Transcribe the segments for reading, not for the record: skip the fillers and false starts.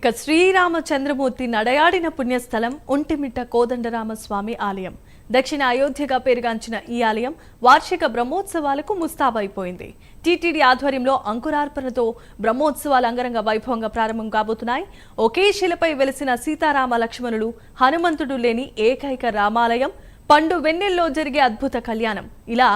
ఇక శ్రీరామచంద్రమూర్తి నడయాడిన పుణ్యస్థలం ఒంటిమిట్ట కోదండరామస్వామి ఆలయం. దక్షిణ అయోధ్యగా పేరుగాంచిన ఈ ఆలయం వార్షిక బ్రహ్మోత్సవాలకు ముస్తాబైపోయింది. టీటీడీ ఆధ్వర్యంలో అంకురార్పణతో బ్రహ్మోత్సవాలు అంగరంగ వైభవంగా ప్రారంభం కాబోతున్నాయి. ఒకే శిలపై వెలిసిన సీతారామ లక్ష్మణులు, హనుమంతుడు లేని ఏకైక రామాలయం, పండు వెన్నెల్లో జరిగే అద్భుత కళ్యాణం, ఇలా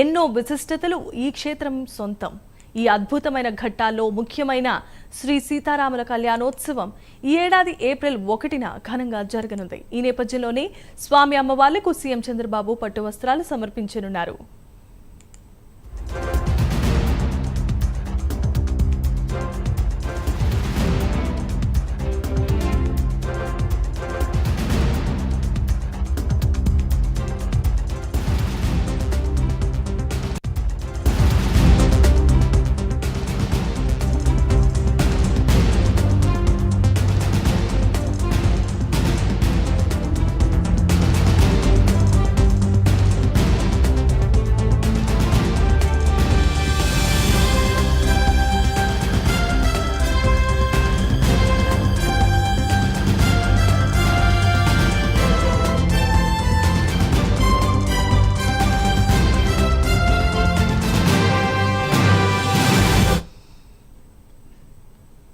ఎన్నో విశిష్టతలు ఈ క్షేత్రం సొంతం. ఈ అద్భుతమైన ఘట్టాల్లో ముఖ్యమైన శ్రీ సీతారాముల కళ్యాణోత్సవం ఈ ఏడాది ఏప్రిల్ 1న ఘనంగా జరగనుంది. ఈ నేపథ్యంలోనే స్వామి అమ్మవార్లకు సీఎం చంద్రబాబు పట్టు వస్త్రాలు సమర్పించనున్నారు.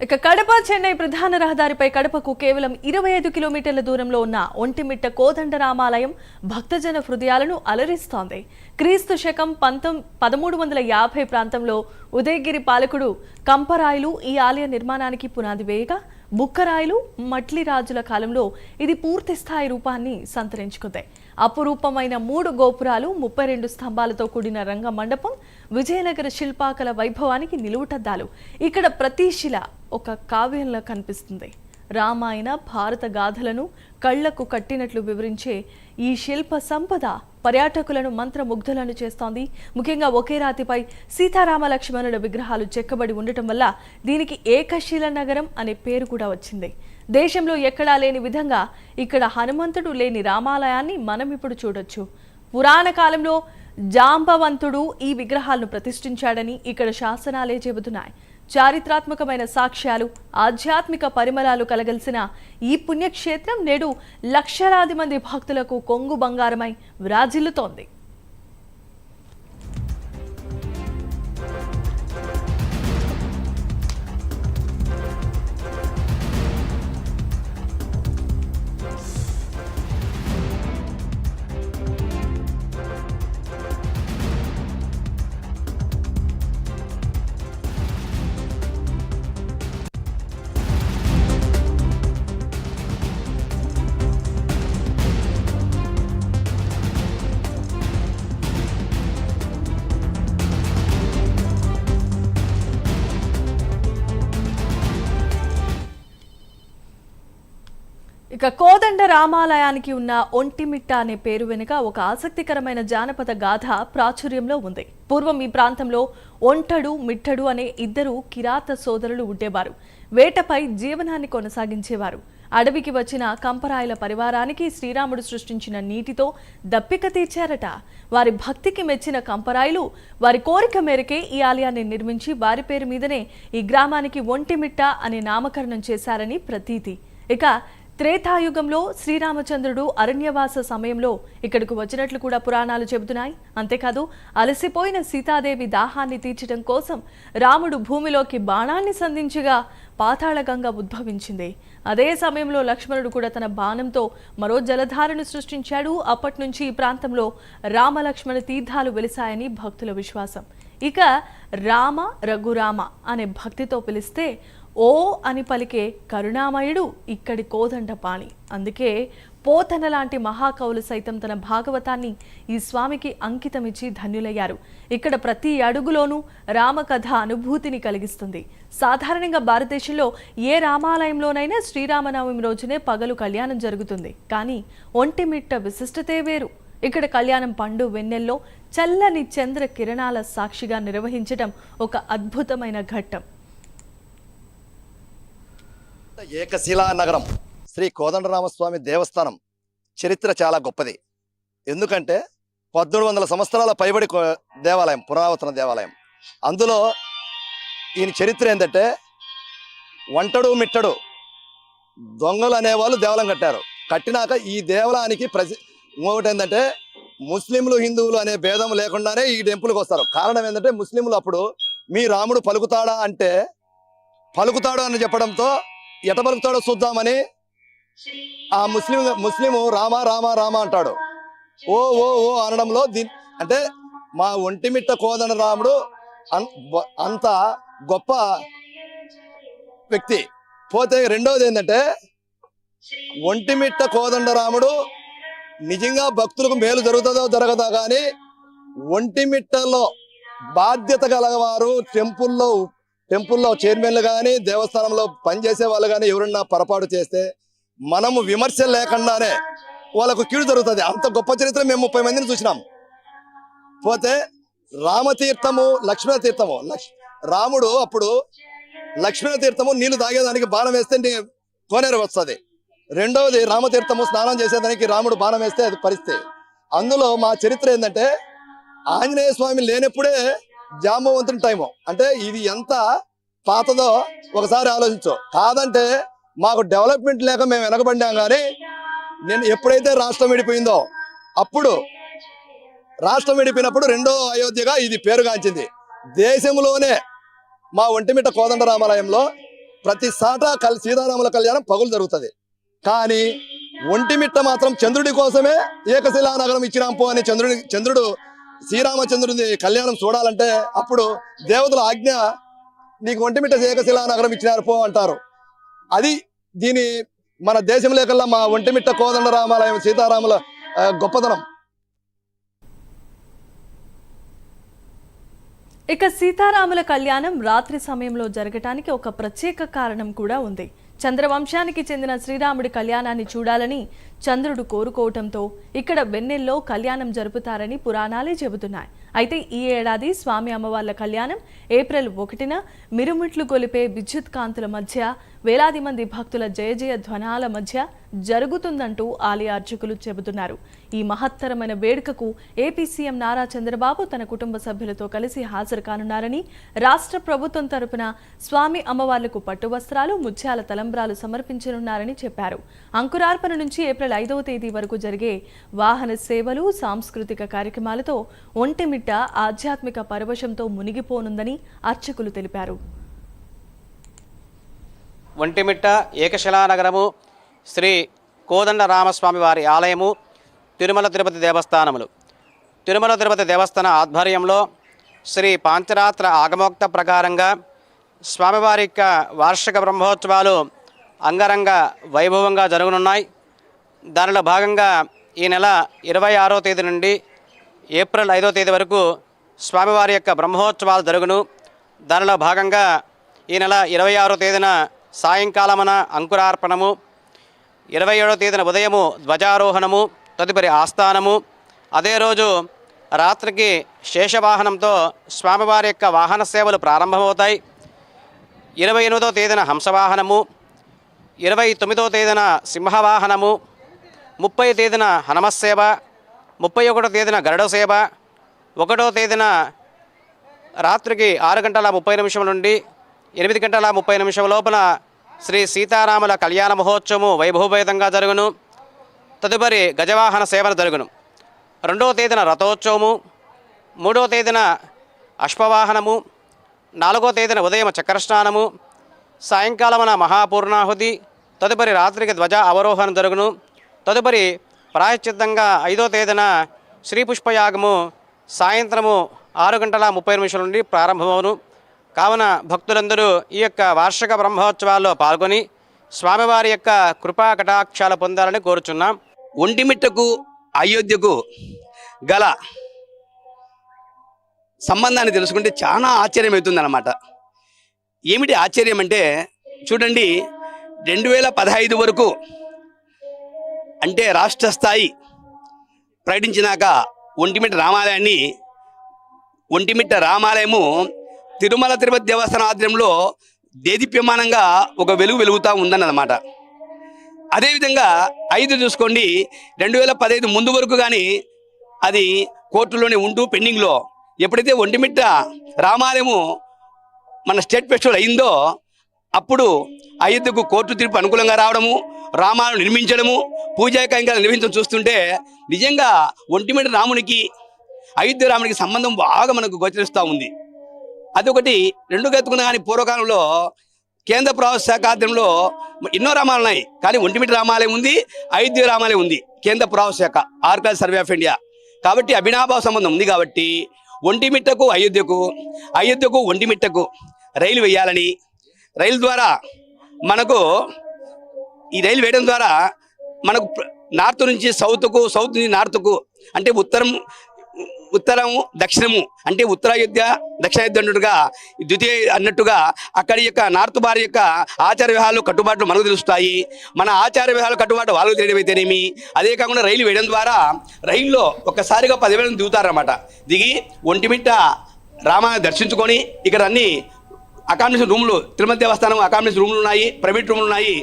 ఇక కడప చెన్నై ప్రధాన రహదారిపై కడపకు కేవలం 25 కిలోమీటర్ల దూరంలో ఉన్న ఒంటిమిట్ట కోదండరామాలయం భక్తజన హృదయాలను అలరిస్తోంది. క్రీస్తు శకం 1350 ప్రాంతంలో ఉదయగిరి పాలకుడు కంపరాయలు ఈ ఆలయ నిర్మాణానికి పునాది వేయగా, బుక్కరాయలు, మట్లి రాజుల కాలంలో ఇది పూర్తి స్థాయి రూపాన్ని సంతరించుకుంది. అపురూపమైన 3 గోపురాలు, 32 స్తంభాలతో కూడిన రంగ మండపం, విజయనగర శిల్పాకల వైభవానికి నిలువుటద్దాలు. ఇక్కడ ప్రతి శిల ఒక కావ్యంలా కనిపిస్తుంది. రామాయణ, భారత గాథలను కళ్లకు కట్టినట్లు వివరించే ఈ శిల్ప సంపద పర్యాటకులను మంత్రముగ్ధులను చేస్తోంది. ముఖ్యంగా ఒకే రాతిపై సీతారామ లక్ష్మణుల విగ్రహాలు చెక్కబడి ఉండటం వల్ల దీనికి ఏకశిల నగరం అనే పేరు కూడా వచ్చింది. దేశంలో ఎక్కడా లేని విధంగా ఇక్కడ హనుమంతుడు లేని రామాలయాన్ని మనం ఇప్పుడు చూడొచ్చు. పురాణ కాలంలో జాంబవంతుడు ఈ విగ్రహాలను ప్రతిష్ఠించాడని ఇక్కడ శాసనాలే చెబుతున్నాయి. చారిత్రాత్మకమైన సాక్ష్యాలు, ఆధ్యాత్మిక పరిమళాలు కలగలిసిన ఈ పుణ్యక్షేత్రం నేడు లక్షలాది మంది భక్తులకు కొంగు బంగారమై విరాజిల్లుతోంది. ఇక కోదండ రామాలయానికి ఉన్న ఒంటిమిట్ట అనే పేరు వెనుక ఒక ఆసక్తికరమైన జానపద గాథ ప్రాచుర్యంలో ఉంది. పూర్వం ఈ ప్రాంతంలో ఒంటడు, మిట్టడు అనే 2 కిరాత సోదరులు ఉండేవారు. వేటపై జీవనాన్ని కొనసాగించేవారు. అడవికి వచ్చిన కంపరాయల పరివారానికి శ్రీరాముడు సృష్టించిన నీటితో దప్పిక తీర్చారట. వారి భక్తికి మెచ్చిన కంపరాయలు వారి కోరిక మేరకే ఈ ఆలయాన్ని నిర్మించి వారి పేరు మీదనే ఈ గ్రామానికి ఒంటిమిట్ట అనే నామకరణం చేశారని ప్రతీతి. ఇక త్రేతాయుగంలో శ్రీరామచంద్రుడు అరణ్యవాస సమయంలో ఇక్కడకు వచ్చినట్లు కూడా పురాణాలు చెబుతున్నాయి. అంతేకాదు, అలసిపోయిన సీతాదేవి దాహాన్ని తీర్చడం కోసం రాముడు భూమిలోకి బాణాన్ని సంధించగా పాతాళగంగ ఉద్భవించింది. అదే సమయంలో లక్ష్మణుడు కూడా తన బాణంతో మరో జలధారను సృష్టించాడు. అప్పటి నుంచి ఈ ప్రాంతంలో రామలక్ష్మణ తీర్థాలు వెలిశాయని భక్తుల విశ్వాసం. ఇక రామ, రఘురామ అనే భక్తితో పిలిస్తే ఓ అని పలికే కరుణామయుడు ఇక్కడి కోదండపాణి. అందుకే పోతన లాంటి మహాకవులు సైతం తన భాగవతాన్ని ఈ స్వామికి అంకితమిచ్చి ధన్యులయ్యారు. ఇక్కడ ప్రతి అడుగులోనూ రామకథ అనుభూతిని కలిగిస్తుంది. సాధారణంగా భారతదేశంలో ఏ రామాలయంలోనైనా శ్రీరామనవమి రోజునే పగలు కళ్యాణం జరుగుతుంది. కానీ ఒంటిమిట్ట విశిష్టతే వేరు. ఇక్కడ కళ్యాణం పండు వెన్నెల్లో చల్లని చంద్ర కిరణాల సాక్షిగా నిర్వహించడం ఒక అద్భుతమైన ఘట్టం. ఏకశిలా నగరం శ్రీ కోదండరామస్వామి దేవస్థానం చరిత్ర చాలా గొప్పది. ఎందుకంటే 1800 సంవత్సరాల పైబడి దేవాలయం, పురాతన దేవాలయం. అందులో ఈయన చరిత్ర ఏంటంటే, వంటడు మిట్టడు దొంగలు అనేవాళ్ళు దేవాలయం కట్టారు. కట్టినాక ఈ దేవాలయానికి ఇంకొకటి ఏంటంటే ముస్లింలు హిందువులు అనే భేదం లేకుండానే ఈ టెంపుల్కి వస్తారు. కారణం ఏంటంటే ముస్లింలు అప్పుడు మీ రాముడు పలుకుతాడా అంటే పలుకుతాడు అని చెప్పడంతో ఎట పలుకుతాడో చూద్దామని ఆ ముస్లిము రామ రామ రామ అంటాడు. ఓ ఓ ఓ అనడంలో అంటే మా ఒంటిమిట్ట కోదండ రాముడు అంత గొప్ప వ్యక్తి. పోతే రెండవది ఏంటంటే ఒంటిమిట్ట కోదండ రాముడు నిజంగా భక్తులకు మేలు జరుగుతుందో జరగదో కానీ ఒంటిమిట్టలో బాధ్యత గలవారు టెంపుల్లో చైర్మన్లు కానీ దేవస్థానంలో పనిచేసే వాళ్ళు కానీ ఎవరన్నా పొరపాటు చేస్తే మనము విమర్శ లేకుండానే వాళ్ళకు కీడు జరుగుతుంది. అంత గొప్ప చరిత్ర మేము 30 మందిని చూసినాం. పోతే రామతీర్థము లక్ష్మణ తీర్థము రాముడు అప్పుడు లక్ష్మణ తీర్థము నీళ్లు తాగేదానికి బాణం వేస్తే కోనేరు వస్తుంది. రెండవది రామతీర్థము స్నానం చేసేదానికి రాముడు బాణం వేస్తే అది పరిస్థితి. అందులో మా చరిత్ర ఏంటంటే ఆంజనేయ స్వామి లేనప్పుడే జాంబవంతుని టైము. అంటే ఇది ఎంత పాతదో ఒకసారి ఆలోచించు. కాదంటే మాకు డెవలప్మెంట్ లేక మేము వెనకబడ్డాం. కానీ నేను ఎప్పుడైతే రాష్ట్రం విడిపోయిందో అప్పుడు రాష్ట్రం విడిపోయినప్పుడు రెండో అయోధ్యగా ఇది పేరుగాంచింది. దేశంలోనే మా ఒంటిమిట్ట కోదండ రామాలయంలో ప్రతి సాటా సీతారాముల కళ్యాణం పగులు జరుగుతుంది. కానీ ఒంటిమిట్ట మాత్రం చంద్రుడి కోసమే ఏకశిలా నగరం ఇచ్చినాంపో అని చంద్రుడు శ్రీరామచంద్రుడి కళ్యాణం చూడాలంటే అప్పుడు దేవతల ఆజ్ఞ నీకు ఒంటిమిట్ట ఏకశిలా నగరం ఇచ్చినారు పో అంటారు. అది దీని మన దేశంలో కల్లా మా ఒంటిమిట్ట కోదండ రామాలయం సీతారాముల గొప్పతనం. ఇక సీతారాముల కళ్యాణం రాత్రి సమయంలో జరగటానికి ఒక ప్రత్యేక కారణం కూడా ఉంది. చంద్రవంశానికి చెందిన శ్రీరాముడి కళ్యాణాన్ని చూడాలని చంద్రుడు కోరుకోవటంతో ఇక్కడ వెన్నెల్లో కళ్యాణం జరుపుతారని పురాణాలే చెబుతున్నాయి. అయితే ఈ ఏడాది స్వామి అమ్మవార్ల కళ్యాణం ఏప్రిల్ 1న మిరుమిట్లు గొలిపే విద్యుత్ కాంతుల మధ్య వేలాది మంది భక్తుల జయ జయ ధ్వనాల మధ్య జరుగుతుందంటూ ఆలయ అర్చకులు చెబుతున్నారు. ఈ మహత్తరమైన వేడుకకు ఏపీ సీఎం నారా చంద్రబాబు తన కుటుంబ సభ్యులతో కలిసి హాజరు కానున్నారని, రాష్ట్ర ప్రభుత్వం తరపున స్వామి అమ్మవార్లకు పట్టు వస్త్రాలు, ముత్యాల తలంబ్రాలు సమర్పించనున్నారని చెప్పారు. అంకురార్పణ నుంచి ఏప్రిల్ 5వ తేదీ వరకు జరిగే వాహన సేవలు, సాంస్కృతిక కార్యక్రమాలతో ఒంటిమిట్ట ఆధ్యాత్మిక పరవశంతో మునిగిపోనుందని అర్చకులు తెలిపారు. ఒంటిమిట్ట ఏకశిలానగరము, శ్రీ కోదండ రామస్వామి వారి ఆలయము, తిరుమల తిరుపతి దేవస్థానములు. తిరుమల తిరుపతి దేవస్థాన ఆధ్వర్యంలో శ్రీ పాంచరాత్ర ఆగమోక్త ప్రకారంగా స్వామివారి యొక్క వార్షిక బ్రహ్మోత్సవాలు అంగరంగ వైభవంగా జరగనున్నాయి. దానిలో భాగంగా ఈ నెల 26వ తేదీ నుండి ఏప్రిల్ 5వ తేదీ వరకు స్వామివారి యొక్క బ్రహ్మోత్సవాలు జరుగును. దానిలో భాగంగా ఈ నెల 26వ తేదీన సాయంకాలమున అంకురార్పణము, 27వ తేదీన ఉదయము ధ్వజారోహణము, తదుపరి ఆస్థానము. అదే రోజు రాత్రికి శేషవాహనంతో స్వామివారి యొక్క వాహన సేవలు ప్రారంభమవుతాయి. 28వ తేదీన హంసవాహనము, 29వ తేదీన సింహవాహనము, 30వ తేదీన హనుమస్సేవ, 31వ తేదీన గరుడ సేవ, 1వ తేదీన రాత్రికి 6:30 నుండి 8:30 లోపల శ్రీ సీతారాముల కళ్యాణ మహోత్సవము వైభవపేతంగా జరుగును. తదుపరి గజవాహన సేవన జరుగును. 2వ తేదీన రథోత్సవము, 3వ తేదీన అశ్వవాహనము, 4వ తేదీన ఉదయం చక్రస్నానము, సాయంకాలమున మహాపూర్ణాహుతి, తదుపరి రాత్రికి ధ్వజ అవరోహణ జరుగును. తదుపరి ప్రాయశ్చిత్తంగా 5వ తేదీన శ్రీ పుష్పయాగము సాయంత్రము 6:30 నుండి ప్రారంభమవును. కావున భక్తులందరూ ఈ యొక్క వార్షిక బ్రహ్మోత్సవాల్లో పాల్గొని స్వామివారి యొక్క కృపా కటాక్షాలు పొందాలని కోరుచున్నాం. ఒంటిమిట్టకు అయోధ్యకు గల సంబంధాన్ని తెలుసుకుంటే చాలా ఆశ్చర్యం అవుతుందన్నమాట. ఏమిటి ఆశ్చర్యం అంటే చూడండి, 2015 వరకు అంటే రాష్ట్ర స్థాయి ప్రకటించినాక ఒంటిమిట్ట రామాలయము తిరుమల తిరుపతి దేవస్థాన ఆధ్వర్యంలో దేదీప్యమానంగా ఒక వెలుగుతూ ఉందన్నమాట. అదేవిధంగా 5 చూసుకోండి, 2015 ముందు వరకు కానీ అది కోర్టులోనే ఉంటూ పెండింగ్లో. ఎప్పుడైతే ఒంటిమిట్ట రామాలయము మన స్టేట్ ఫెస్టివల్ అయిందో అప్పుడు అయోధ్యకు కోర్టు తీర్పు అనుకూలంగా రావడము, రామాలను నిర్మించడము, పూజా కైంకర్యాలు నిర్వహించడం చూస్తుంటే నిజంగా ఒంటిమిట్ట రామునికి అయోధ్య రామునికి సంబంధం బాగా మనకు గోచరిస్తూ ఉంది. అదొకటి. రెండు ఎత్తుకున్నా కానీ పూర్వకాలంలో కేంద్ర పురావస్తు శాఖ ఆధ్వర్యంలో ఎన్నో రామాలు ఉన్నాయి, కానీ ఒంటిమిట్ట రామాలయం ఉంది, అయోధ్య రామాలయం ఉంది. కేంద్ర పురావస్తు శాఖ ఆర్కియాలజీ సర్వే ఆఫ్ ఇండియా కాబట్టి అభినాభావ సంబంధం ఉంది. కాబట్టి ఒంటిమిట్టకు అయోధ్యకు ఒంటిమిట్టకు రైలు వేయాలని, రైలు ద్వారా మనకు ఈ రైలు వేయడం ద్వారా మనకు నార్త్ నుంచి సౌత్కు, సౌత్ నుంచి నార్త్కు, అంటే ఉత్తరము దక్షిణము, అంటే ఉత్తరాయోధ్య దక్షిణాయోధ్య అన్నట్టుగా ద్వితీయ అన్నట్టుగా అక్కడి యొక్క నార్త్ భారత యొక్క ఆచార విహారాలు కట్టుబాట్లు మనకు తెలుస్తాయి. మన ఆచార విహారాలు కట్టుబాటు వాళ్ళకు తెలియడం అయితేనేమి. అదే కాకుండా రైలు వేయడం ద్వారా రైల్లో ఒక్కసారిగా 10,000 మంది దిగుతారన్నమాట. దిగి ఒంటిమిట్ట రామాన్ని దర్శించుకొని ఇక్కడ అన్ని అకామిడేషన్ రూములు, తిరుమల దేవస్థానం అకామిడేషన్ రూములు ఉన్నాయి, ప్రైవేట్ రూములు ఉన్నాయి.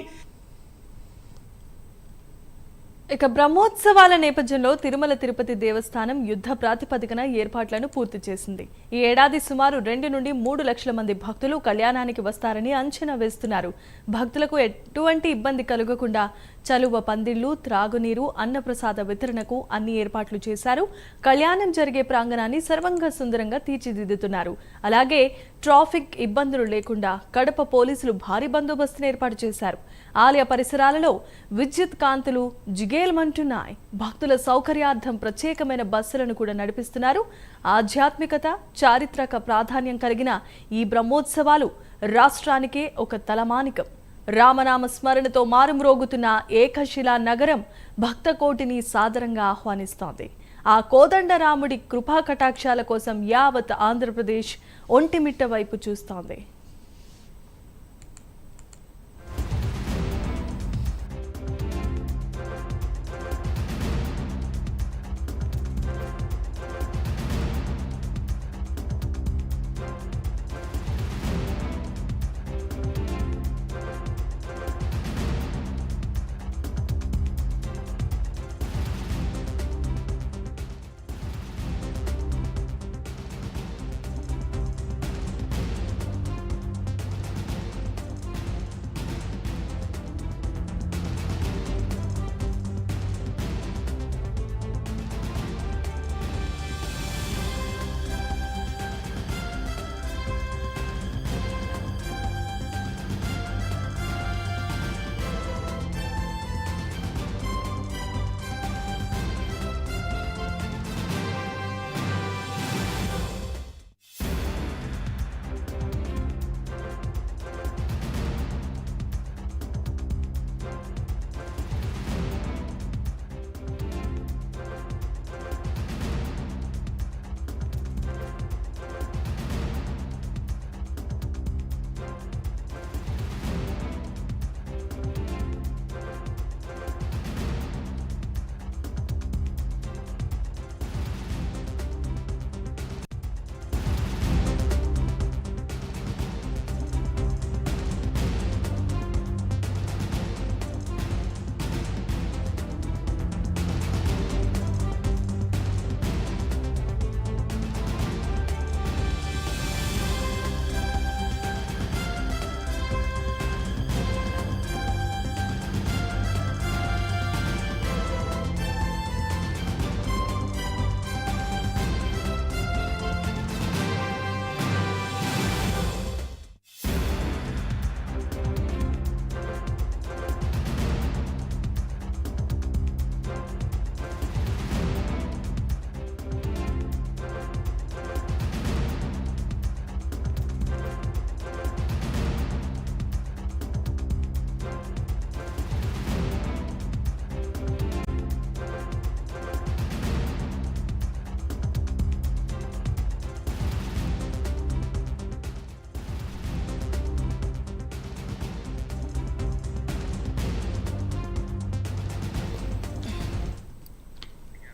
ఇక బ్రహ్మోత్సవాల నేపథ్యంలో తిరుమల తిరుపతి దేవస్థానం యుద్ధ ప్రాతిపదికన ఏర్పాట్లను పూర్తి చేసింది. ఈ ఏడాది సుమారు 2 నుండి 3 లక్షల మంది భక్తులు కళ్యాణానికి వస్తారని అంచనా వేస్తున్నారు. భక్తులకు ఎటువంటి ఇబ్బంది కలగకుండా చలువ పందిళ్లు, త్రాగునీరు, అన్నప్రసాద వితరణకు అన్ని ఏర్పాట్లు చేశారు. కళ్యాణం జరిగే ప్రాంగణాన్ని సర్వంగా సుందరంగా తీర్చిదిద్దుతున్నారు. అలాగే ట్రాఫిక్ ఇబ్బందులు లేకుండా కడప పోలీసులు భారీ బందోబస్తును ఏర్పాటు చేశారు. ఆలయ పరిసరాలలో విద్యుత్ కాంతులు జిగేల్మంటున్నాయి. భక్తుల సౌకర్యార్థం ప్రత్యేకమైన బస్సులను కూడా నడిపిస్తున్నారు. ఆధ్యాత్మికత, చారిత్రక ప్రాధాన్యం కలిగిన ఈ బ్రహ్మోత్సవాలు రాష్ట్రానికే ఒక తలమానికం. రామనామ స్మరణతో మారుమ్రోగుతున్న ఏకశిలా నగరం భక్తకోటిని సాదరంగా ఆహ్వానిస్తోంది. ఆ కోదండరాముడి కృపా కటాక్షాల కోసం యావత్ ఆంధ్రప్రదేశ్ ఒంటిమిట్ట వైపు చూస్తోంది.